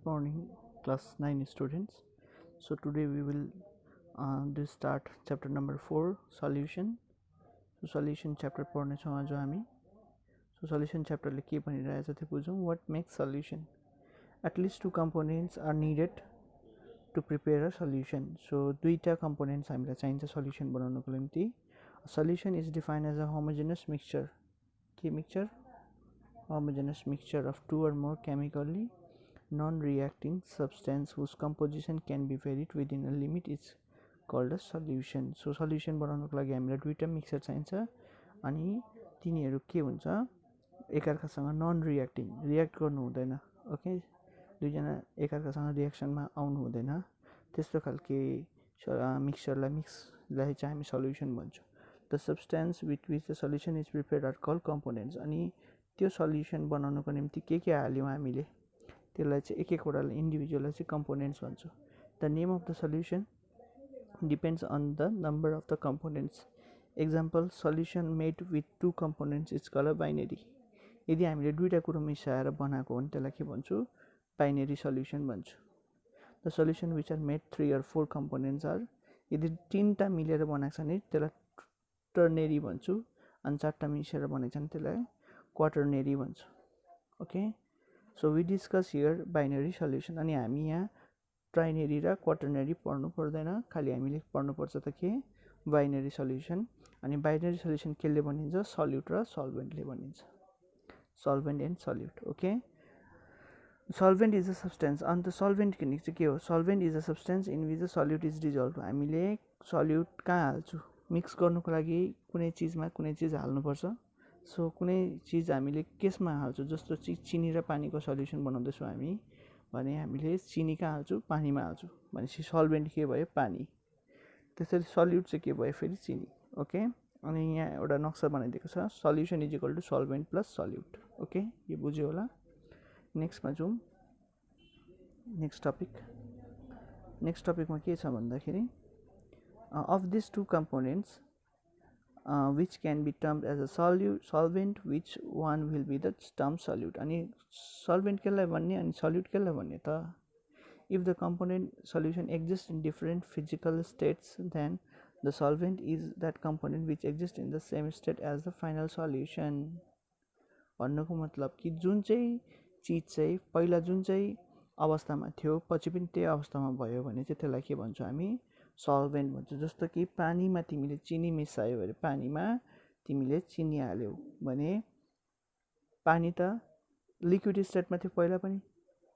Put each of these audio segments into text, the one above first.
Good morning, class 9 students. So today we will start chapter number 4, solution. So solution chapter पढ्ने छौँ आज हामी. So solution chapter ले के भनिरहेछ त्यो बुझौँ. What makes solution? At least two components are needed to prepare a solution. So दुईटा components हामीलाई चाहिन्छ solution बनाउनको निम्ति. A solution is defined as a homogeneous mixture. के mixture? Homogeneous mixture of two or more chemically non-reacting substance whose composition can be varied within a limit is called a solution. So solution बनाउनको लागि हामीलाई दुईटा mixture चाहिन्छ अनि तिनीहरू के हुन्छ एकअर्कासँग नन रियाक्टिङ रियाक्ट गर्नु हुँदैन. ओके, दुईजना एकअर्कासँग रियाक्सनमा आउनु हुँदैन त्यस्तो खालके मिक्सचरलाई चाहिँ हामी सल्युसन भन्छौँ. The substance with which the solution is prepared are called components. अनि त्यो सल्युसन बनाउनको निम्ति के हाल्यौँ हामीले त्यसलाई चाहिँ एकवटालाई इन्डिभिजुअललाई चाहिँ कम्पोनेन्ट्स भन्छौँ. The name of the solution depends on the number of the components. Example, solution made with two components is called binary. यदि हामीले दुईवटा कुरो मिसाएर बनाएको हो भने त्यसलाई के भन्छु? बाइनेरी सल्युसन भन्छु. The solution which are made 3 or 4 components are. यदि 3टा मिलेर बनाएको छ भने त्यसलाई टर्नेरी भन्छु अनि 4टा मिसेर बनाएको छ भने त्यसलाई क्वाटर्नेरी भन्छु. Okay, so we discuss here binary solution. अनि हामी यहाँ ट्राइनेरी र क्वाटर्नेरी पढ्नु पर्दैन, खालि हामीले पढ्नुपर्छ त के बाइनरी सल्युसन. अनि बाइनरी सल्युसन केले भनिन्छ? सल्युट र सल्भेन्टले भनिन्छ. Solvent and salute. Okay, solvent is a substance. अन्त सल्भेन्ट चाहिँ के हो? Solvent is a substance in which the salute is dissolve. हामीले सल्युट कहाँ हाल्छु? मिक्स गर्नुको लागि कुनै चिजमा कुनै चिज हाल्नुपर्छ. सो कुनै चिज हामीले केसमा हाल्छौँ, जस्तो चिनी र पानीको सल्युसन बनाउँदैछौँ हामी भने हामीले चिनी कहाँ हाल्छौँ? पानीमा हाल्छौँ. भनेपछि सल्भेन्ट के भयो? पानी. त्यसरी सल्युट चाहिँ के भयो? फेरि चिनी. ओके, अनि यहाँ एउटा नक्सा बनाइदिएको छ, solution is equal to solvent plus solute. Okay, यो बुझ्यो होला. नेक्स्टमा जाउँ. नेक्स्ट टपिकमा के छ भन्दाखेरि of this two components which can be termed as a solvent, which one will be the term solute. अनि solvent केलाई भन्ने अनि solute केलाई भन्ने त? If the component solution exists in different physical states, then the solvent is that component which exists in the same state as the final solution. भन्नुको मतलब कि जुन चाहिँ चिज चाहिँ पहिला जुन चाहिँ अवस्थामा थियो पछि पनि त्यही अवस्थामा भयो भने चाहिँ त्यसलाई के भन्छौँ हामी? सल्भेन्ट भन्छ. जस्तो कि पानीमा तिमीले चिनी मिसायो भने पानीमा तिमीले चिनी हाल्यौ भने पानी त लिक्विड स्टेटमा थियो पहिला पनि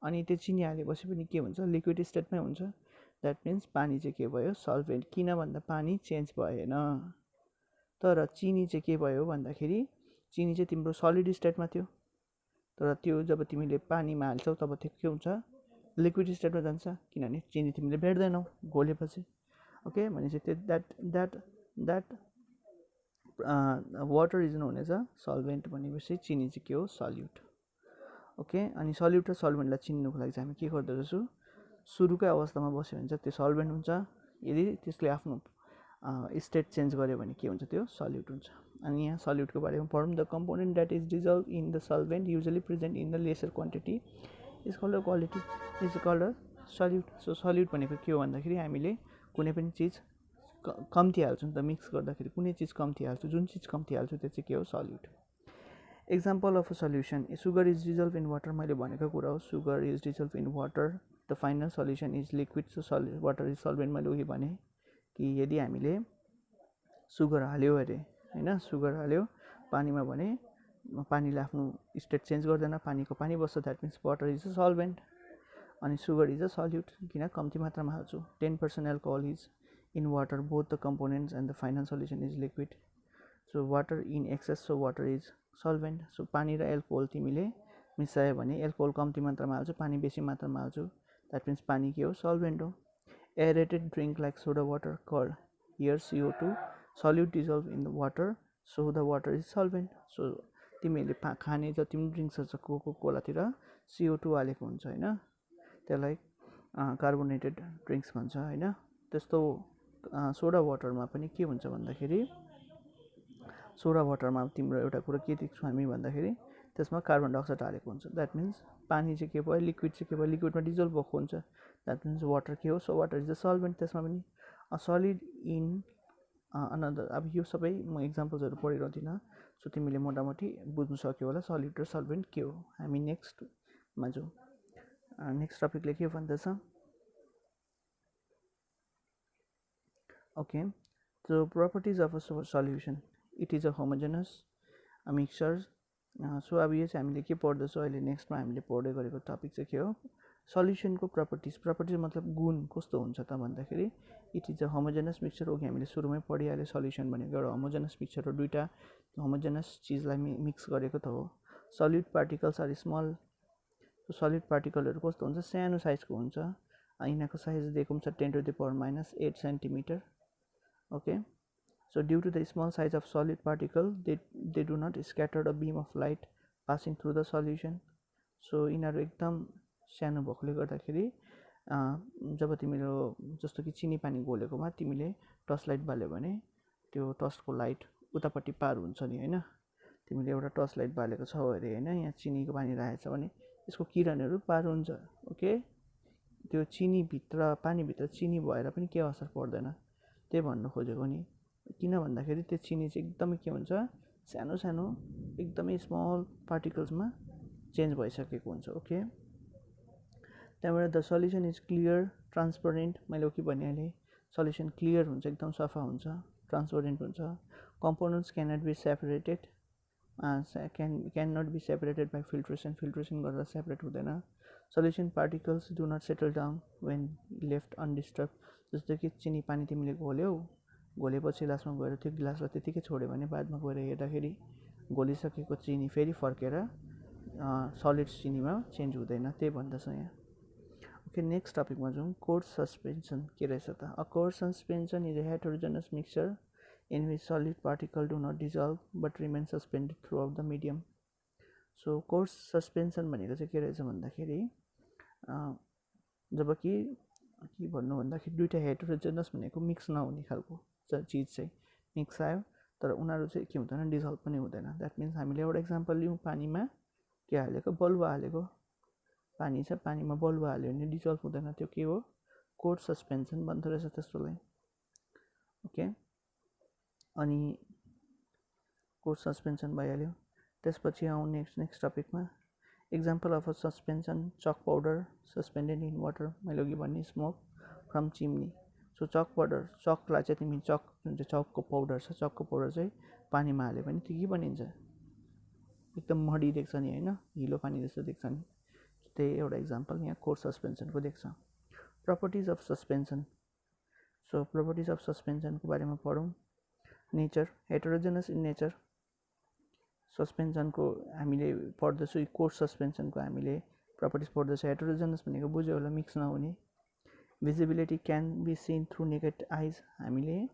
अनि त्यो चिनी हालेपछि पनि के हुन्छ? लिक्विड स्टेटमै हुन्छ. द्याट मिन्स पानी चाहिँ के भयो? सल्भेन्ट. किन भन्दा पानी चेन्ज भएन. तर चिनी चाहिँ के भयो भन्दाखेरि चिनी चाहिँ तिम्रो सलिड स्टेटमा थियो, तर त्यो जब तिमीले पानीमा हाल्छौ तब त्यो के हुन्छ? लिक्विड स्टेटमा जान्छ, किनभने चिनी तिमीले भेट्दैनौ घोलेपछि. ओके, भनेपछि that water is known as a solvent. भनेपछि चिनी चाहिँ के हो? सल्युट. ओके, अनि सल्युट र सल्भेन्टलाई चिन्नुको लागि चाहिँ हामी के गर्दो रहेछौँ? सुरुकै अवस्थामा बस्यो भने चाहिँ त्यो सल्भेन्ट हुन्छ. यदि त्यसले आफ्नो स्टेट चेन्ज गर्यो भने के हुन्छ? त्यो सल्युट हुन्छ. अनि यहाँ सल्युटको बारेमा पढौँ. The component that is dissolve in the solvent usually present in the lesser quantity is called a quality is called a solute. So solute भनेको के हो भन्दाखेरि हामीले कुनै पनि चिज कम्ती हाल्छौँ नि त, मिक्स गर्दाखेरि कुनै चिज कम्ती हाल्छु, जुन चिज कम्ती हाल्छु त्यो चाहिँ के हो? Salute. Example of a solution, sugar is dissolve in water. मैले भनेको कुरा हो, sugar is dissolve in water. The final solution is liquid. So water is solvent. मैले उही भने कि यदि हामीले सुगर हाल्यो अरे होइन, सुगर हाल्यो पानीमा भने पानीले आफ्नो स्टेट चेन्ज गर्दैन, पानीको पानी बस्छ. That means water is a solvent अनि सुगर इज अ सल्युट. किन? कम्ती मात्रामा हाल्छु. 10% alcohol is in water. Both the components and the final solution is liquid. So water in excess, so water is solvent. So पानी र alcohol तिमीले मिसायो भने alcohol कम्ती मात्रामा हाल्छु, पानी बेसी मात्रामा हाल्छु. द्याट मिन्स पानी के हो? सल्भेन्ट हो. Aerated drink like soda water called here CO2 solute dissolve in the water, so the water is solvent. So तिमीहरूले खाने जति पनि ड्रिङ्क्सहरू छ कोको कोलातिर CO2 हालेको हुन्छ होइन, त्यसलाई कार्बोनेटेड ड्रिङ्क्स भन्छ होइन. त्यस्तो सोडा वाटरमा पनि के हुन्छ भन्दाखेरि सोडा वाटरमा तिम्रो एउटा कुरा के देख्छौँ हामी भन्दाखेरि त्यसमा कार्बन डाइअक्साइड हालेको हुन्छ। द्याट मिन्स पानी चाहिँ के भयो, लिक्विड चाहिँ के भयो, लिक्विडमा डिजल्भ भएको हुन्छ। द्याट मिन्स वाटर के हो, so water is the solvent. त्यसमा पनि अ सलिड इन अनदर, अब यो सबै म इक्जाम्पल्सहरू पढिरहँदिनँ, सो तिमीले मोटामोटी बुझ्नु सक्यो होला सलिड र सल्भेन्ट के हो। हामी नेक्स्टमा जाउँ। नेक्स्ट टपिकले के भन्दछ, okay, so properties of a solution, it is a homogeneous mixture. So अब यो चाहिँ हामीले के पढ्दैछौँ अहिले, नेक्स्टमा हामीले पढ्दै गरेको टपिक चाहिँ के हो, सल्युसनको प्रपर्टिज। प्रपर्टिज मतलब गुण कस्तो हुन्छ त भन्दाखेरि it is a homogeneous mixture. Okay, हामीले सुरुमै पढिहाल्यो सल्युसन भनेको एउटा होमोजेनस मिक्सचर हो, दुईवटा होमोजेनस चिजलाई मिक्स गरेको त हो। Solid particles are small, solid पार्टिकलहरू कस्तो हुन्छ, सानो साइजको हुन्छ। यिनीहरूको साइज दिएको हुन्छ 10⁻⁸ centimetre. Okay, so due to the small size of solid particle, they do not scatter a beam of light passing through the solution. So यिनीहरू एकदम सानो भएकोले गर्दाखेरि जब तिम्रो जस्तो कि चिनी पानी घोलेकोमा तिमीले टर्च लाइट बाल्यो भने त्यो टर्चको लाइट उतापट्टि पार हुन्छ नि होइन। तिमीले एउटा टर्च लाइट बालेको छौ अरे होइन, यहाँ चिनीको पानी राखेको छ भने यसको किरणहरू पार हुन्छ। ओके, त्यो चिनीभित्र पानीभित्र चिनी भएर पनि केही असर पर्दैन, त्यही भन्नु खोजेको नि। किन भन्दाखेरि त्यो चिनी चाहिँ एकदमै के हुन्छ, सानो सानो एकदमै स्मल पार्टिकल्समा चेन्ज भइसकेको हुन्छ। ओके, त्यहाँबाट the solution is clear transparent, मैले अघि भनिहालेँ सल्युसन क्लियर हुन्छ, एकदम सफा हुन्छ, ट्रान्सपरेन्ट हुन्छ। Components can not be separated, can not be separated by filtration, filtration गरेर सेपरेट हुँदैन। Solution particles do not settle down when left undisturb, जस्तो कि चिनी पानी तिमीले घोलेपछि लास्टमा गएर त्यो गिलासलाई त्यतिकै छोड्यो भने बादमा गएर हेर्दाखेरि घोलिसकेको चिनी फेरि फर्केर सलिड्स चिनीमा चेन्ज हुँदैन, त्यही भन्दछ यहाँ। ओके, नेक्स्ट टपिकमा जाउँ। कोर्स सस्पेन्सन के रहेछ त, a coarse suspension is a heterogeneous mixture in which solid particle do not dissolve but remain suspended throughout the medium. So coarse suspension भनेको चाहिँ के रहेछ भन्दाखेरि जब कि के भन्नु भन्दाखेरि दुईवटा हेटेरोजेनस भनेको मिक्स नहुने खालको चिज चाहिँ मिक्स आयो, तर उनीहरू चाहिँ के हुँदैन, डिजल्भ पनि हुँदैन। द्याट मिन्स हामीले एउटा इक्जाम्पल लिउँ, पानीमा के हालेको, बलुवा हालेको, पानी छ पानीमा बलुवा हाल्यो भने डिजल्भ हुँदैन, त्यो के हो, कोर्स सस्पेन्सन भन्दो रहेछ त्यस्तोलाई। ओके, अनि कोर्स सस्पेन्सन भइहाल्यो। त्यसपछि आउँ नेक्स्ट टपिकमा, example of a suspension, chalk powder suspended in water, मैले अघि भन्ने smoke from chimney. So chalk powder, चकलाई चाहिँ तिमी चक जुन चाहिँ चकको पाउडर छ, चकको पाउडर चाहिँ पानीमा हाल्यो भने त्यो के बनिन्छ, एकदम मडी देख्छ नि होइन, हिलो पानी जस्तो देख्छ नि। त्यही एउटा इक्जाम्पल यहाँ कोर्स सस्पेन्सनको देख्छ। Properties of suspension, so properties of सस्पेन्सनको बारेमा पढौँ। नेचर, हेटेरोजेनस इन नेचर, सस्पेन्सनको हामीले पढ्दैछौँ, कोर्स सस्पेन्सनको हामीले प्रपर्टिज पढ्दैछ। हेटेरोजेनस भनेको बुझ्यो होला, मिक्स नहुने। Visibility can be seen through naked eyes, हामीले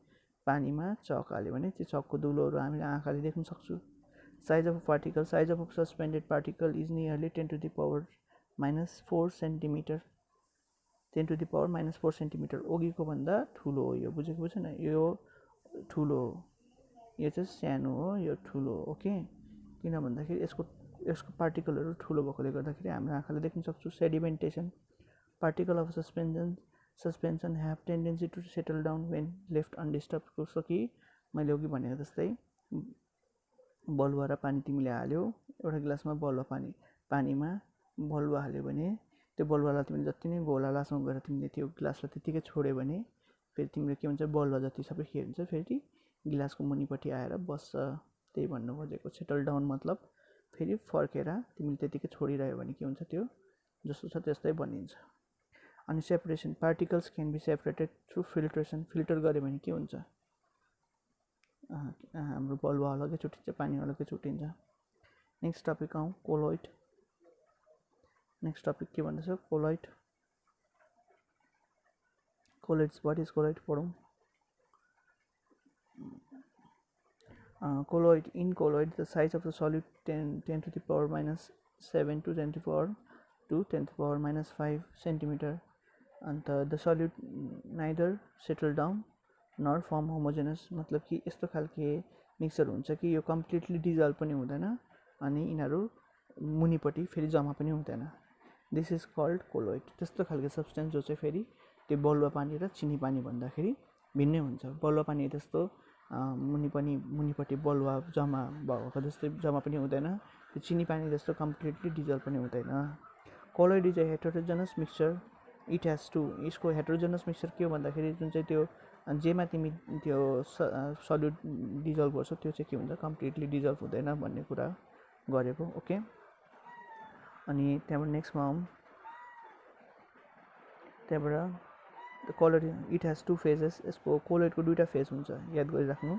पानीमा चक हाल्यो भने त्यो चकको धुलोहरू हामीले आँखाले देख्न सक्छौँ। Size of particle, size of suspended particle is nearly 10⁻⁻⁴ centimetre, 10⁻⁻⁴ centimetre, अघिको भन्दा ठुलो हो यो, बुझेको बुझेन, यो ठुलो हो, यो चाहिँ सानो हो, यो ठुलो हो। ओके, किन भन्दाखेरि यसको पार्टिकलहरू ठुलो भएकोले गर्दाखेरि हाम्रो आँखाले देख्न सक्छौँ। Sedimentation, particle of suspension have tendency to settle down when left undisturb, जस्तो कि मैले अघि भनेको जस्तै बलुवा र पानी तिमीले हाल्यो, एउटा गिलासमा पानीमा बलुवा हाल्यो भने त्यो बलुवालाई तिमीले जति नै घोला लासमा गएर तिमीले त्यो गिलासलाई त्यतिकै छोड्यो भने फेरि तिम्रो के हुन्छ, बलुवा जति सबै के हुन्छ, फेरि गिलासको मुनिपट्टि आएर बस्छ, त्यही भन्नु खोजेको। सेटल डाउन मतलब फेरि फर्केर तिमीले त्यतिकै छोडिरह्यो भने के हुन्छ, त्यो जस्तो छ त्यस्तै बनिन्छ। अनि separation, particles can be separated through filtration, filter गऱ्यो भने के हुन्छ, हाम्रो बलुवा अलग्गै छुट्टिन्छ, पानी अलग्गै छुट्टिन्छ। नेक्स्ट टपिक आउँ, कोलोइड। नेक्स्ट टपिक के भन्दछ, colloid. Colloids, what is colloid पढौँ। colloid, in colloid the size of the solid 10 to the power minus 7 to 10 to the power minus 5 centimeter, and the solid neither settle down nor form homogeneous, मतलब कि यस्तो खालके mixture हुन्छ कि यो completely dissolve पनि हुँदैन अनि यिनीहरू मुनिपट्टि फेरि जम्मा पनि हुँदैन। This is called colloid. त्यस्तो खालको सब्सटेन्स जो चाहिँ फेरि त्यो बलुवा पानी र चिनी पानी भन्दाखेरि भिन्नै हुन्छ। बलुवा पानी त्यस्तो मुनिपट्टि बलुवा जम्मा भएको जस्तै जम्मा पनि हुँदैन, त्यो चिनी पानी जस्तो कम्प्लिटली डिजल्भ पनि हुँदैन। Colloid is a heterogeneous mixture. It has two, यसको हेटेरोजेनस मिक्सचर के हो भन्दाखेरि जुन चाहिँ त्यो जेमा तिमी त्यो सल्युट डिजल्भ गर्छौ त्यो चाहिँ के हुन्छ, कम्प्लिटली डिजल्भ हुँदैन भन्ने कुरा गरेको। ओके, अनि त्यहाँबाट नेक्स्टमा आउँ। त्यहाँबाट colloid it has two phases. यसको कोलोइडको दुईवटा फेज हुन्छ, याद गरिराख्नु।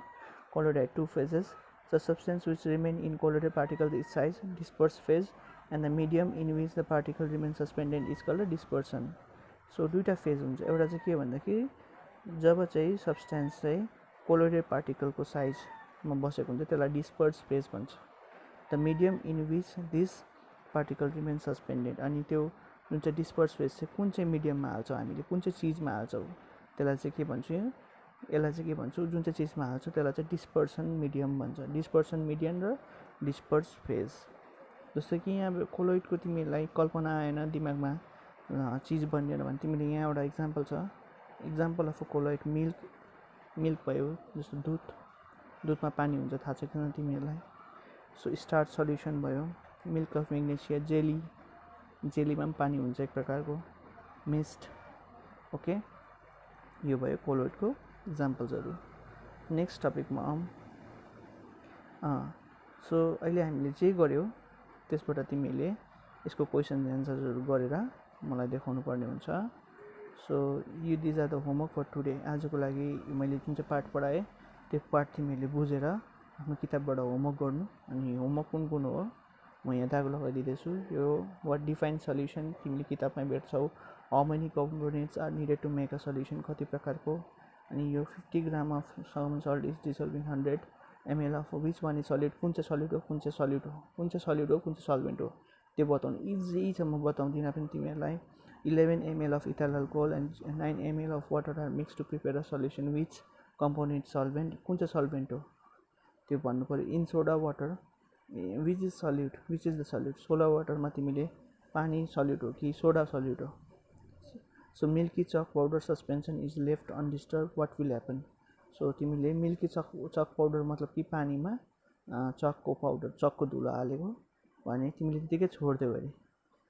Colloid has two phases. The substance which remain in colloided particle is size disperse phase and the medium in which the particle remain suspended is called dispersion. So दुईवटा phase हुन्छ। एउटा चाहिँ के भन्दाखेरि जब चाहिँ सब्सटेन्स चाहिँ कोलोइडेड पार्टिकलको साइजमा बसेको हुन्छ त्यसलाई डिस्पर्स फेज भन्छ। The medium in which this particle remain suspended, अनि त्यो जुन चाहिँ डिस्पर्स फेज चाहिँ कुन चाहिँ मिडियममा हाल्छौँ हामीले, कुन चाहिँ चिजमा हाल्छौँ त्यसलाई चाहिँ के भन्छु, यसलाई चाहिँ के भन्छु, जुन चाहिँ चिजमा हाल्छौँ त्यसलाई चाहिँ डिस्पर्सन मिडियम भन्छ। डिस्पर्सन मिडियम र डिस्पर्स फेज। जस्तो कि यहाँ कोलोइडको तिमीलाई कल्पना आएन दिमागमा चिज बनिएन भने तिमीले यहाँ एउटा इक्जाम्पल छ। Example of a colloid milk भयो, जस्तो दुधमा पानी हुन्छ, थाहा छ किन तिमीहरूलाई। सो स्टार्च सल्युसन भयो, मिल्क अफ म्याग्नेसिया, जेलीमा पनि पानी हुन्छ एक प्रकारको, मिस्ट। ओके, यो भयो कोलोइडको इक्जाम्पल्सहरू। नेक्स्ट टपिकमा आउँ। सो अहिले हामीले जे गर्यो त्यसबाट तिमीले यसको क्वेसन एन्सर्सहरू गरेर मलाई देखाउनु पर्ने हुन्छ। So you these are the homework for today. आजको लागि मैले जुन चाहिँ पार्ट पढाएँ त्यो पार्ट तिमीहरूले बुझेर आफ्नो किताबबाट होमवर्क गर्नु। अनि होमवर्क कुन हो म यहाँ दाग लगाइदिँदैछु। यो वाट डिफाइन सल्युसन तिमीले किताबमै भेट्छौ। How many components are needed to make a solution, कति प्रकारको। अनि यो 50 gram of common salt is dissolving 100 ml of which one is solute, कुन चाहिँ सल्युट हो, कुन चाहिँ सल्युट हो, कुन चाहिँ सल्युट हो, कुन चाहिँ सल्भेन्ट हो त्यो बताउनु। इजी छ, म बताउँदिनँ पनि तिमीहरूलाई। 11 ml of ethyl alcohol and 9 ml of water are mix to prepare a solution which component solvent, कुन चाहिँ सल्भेन्ट हो त्यो भन्नु पऱ्यो। In soda water which is solute, which is the solute. Soda वाटरमा तिमीले पानी सल्युट हो कि सोडा सल्युट हो। So milky chalk powder suspension is left undisturb, what will happen. So तिमीले मिल्की चक पाउडर मतलब कि पानीमा चकको पाउडर, चकको धुलो हालेको भने तिमीले त्यतिकै छोडिदियो अरे,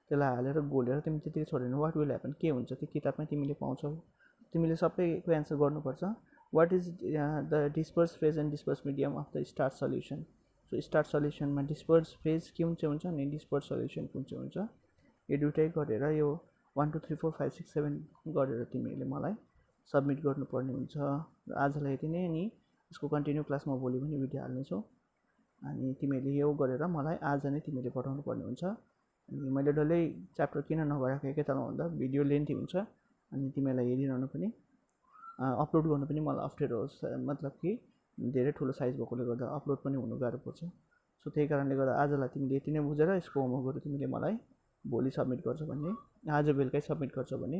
त्यसलाई हालेर घोलेर तिमी त्यतिकै छोड्यो भने वाट विल ह्यापन, के हुन्छ त्यो किताबमै तिमीले पाउँछौ। तिमीले सबैको एन्सर गर्नुपर्छ। What is the disperse phase and disperse medium of the starch solution. So starch सल्युसनमा डिस्पर्स फेज कुन चाहिँ हुन्छ अनि डिस्पर्स सल्युसन कुन चाहिँ हुन्छ, यो दुइटै गरेर यो 1 2 3 4 5 6 7 गरेर तिमीहरूले मलाई सबमिट गर्नुपर्ने हुन्छ। र आजलाई यति नै। अनि यसको कन्टिन्यू क्लासमा भोलि पनि भिडियो हाल्नेछौँ। अनि तिमीहरूले यो गरेर मलाई आज नै तिमीले पठाउनु पर्ने हुन्छ। अनि मैले डल्लै च्याप्टर किन नगराएको एकैतालमा भन्दा भिडियो लेन्थी हुन्छ अनि तिमीलाई हेरिरहनु पनि अपलोड गर्नु पनि मलाई अप्ठ्यारो होस्, मतलब कि धेरै ठुलो साइज भएकोले गर्दा अपलोड पनि हुनु गाह्रो पर्छ। सो त्यही कारणले गर्दा आजलाई तिमीले यति नै बुझेर यसको होमवर्कहरू तिमीले मलाई भोलि सबमिट गर्छौ भन्ने, आज बेलुकै सबमिट गर्छौ भन्ने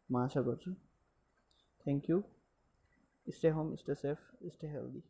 म आशा गर्छु। Thank you. Stay home, stay safe, stay healthy.